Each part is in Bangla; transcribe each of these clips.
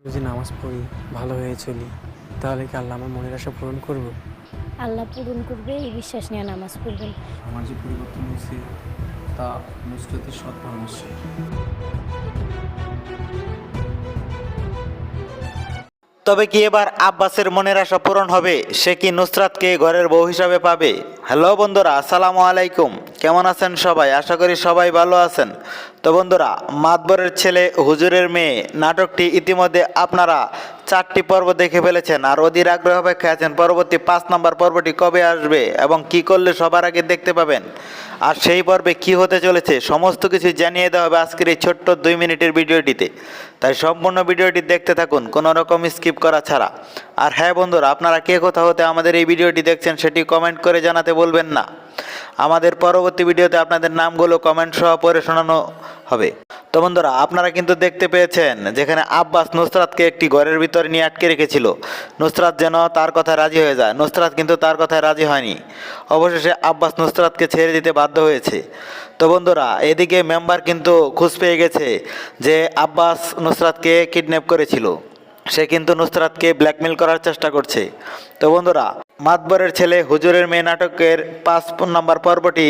যদি নামাজ পড়ি, ভালো হয়ে চলি, তাহলে কি আল্লাহ আমার মনের আশা পূরণ করবে? আল্লাহ পূরণ করবে এই বিশ্বাস নিয়ে নামাজ পড়বেন। আমার যে পরিবর্তন হয়েছে তা নুসরতের সৎ পরামর্শে। তবে কি এবার আব্বাসের মনের আশা পূরণ হবে? সে কি নুসরাতকে ঘরের বউ হিসাবে পাবে? হ্যালো বন্ধুরা, আসসালামু আলাইকুম। কেমন আছেন সবাই? আশা করি সবাই ভালো আছেন। তো বন্ধুরা, মাতবরের ছেলে হুজুরের মেয়ে নাটকটি ইতিমধ্যে আপনারা 4টি পর্ব দেখে ফেলেছেন আর অধীর আগ্রহ অপেক্ষায় আছেন পরবর্তী 5 নম্বর পর্বটি কবে আসবে এবং কি করলে সবার আগে দেখতে পাবেন, আর সেই পর্বে কি হতে চলেছে সমস্ত কিছু জানিয়ে দেওয়া হবে আজকের এই ছোট্ট 2 মিনিটের ভিডিওটিতে। তাই সম্পূর্ণ ভিডিওটি দেখতে থাকুন, কোনো রকম স্কিপ করা ছাড়া। আর হ্যাঁ বন্ধুরা, আপনারা কে কোথা হতে আমাদের এই ভিডিওটি দেখছেন সেটি কমেন্ট করে জানাতে বলবেন না। আমাদের পরবর্তী ভিডিওতে আপনাদের নামগুলো কমেন্ট সহ পড়ে শোনানো হবে। তো বন্ধুরা, আপনারা কিন্তু দেখতে পেয়েছেন যেখানে আব্বাস নুসরাতকে একটি ঘরের ভিতরে নিয়ে আটকে রেখেছিল, নুসরাত যেন তার কথায় রাজি হয়ে যায়। নুসরাত কিন্তু তার কথায় রাজি হয়নি। অবশেষে আব্বাস নুসরাতকে ছেড়ে দিতে বাধ্য হয়েছে। তো বন্ধুরা, এদিকে মেম্বার কিন্তু খোঁজ পেয়ে গেছে যে আব্বাস নুসরাতকে কিডন্যাপ করেছিল। সে কিন্তু নুসরাতকে ব্ল্যাকমেল করার চেষ্টা করছে। তো বন্ধুরা, মাতবরের ছেলে হুজুরের মেয়ে নাটকের 5 নম্বর পর্বটি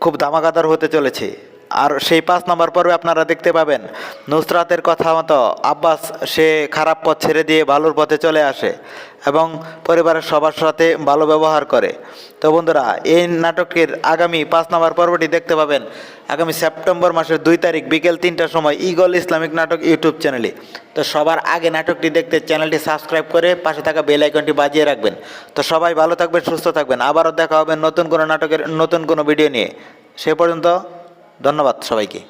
খুব ধামাকাদার হতে চলেছে। আর সেই 5 নম্বর পর্বে আপনারা দেখতে পাবেন নুসরাতের কথা মতো আব্বাস সে খারাপ পথ ছেড়ে দিয়ে ভালোর পথে চলে আসে এবং পরিবারের সবার সাথে ভালো ব্যবহার করে। তো বন্ধুরা, এই নাটকের আগামী 5 নম্বর পর্বটি দেখতে পাবেন আগামী সেপ্টেম্বর মাসের 2 তারিখ বিকেল 3টার সময় ঈগল ইসলামিক নাটক ইউটিউব চ্যানেলে। তো সবার আগে নাটকটি দেখতে চ্যানেলটি সাবস্ক্রাইব করে পাশে থাকা বেল আইকনটি বাজিয়ে রাখবেন। তো সবাই ভালো থাকবেন, সুস্থ থাকবেন। আবারও দেখা হবে নতুন কোনো নাটকের নতুন কোনো ভিডিও নিয়ে। সে পর্যন্ত ধন্যবাদ সবাইকে।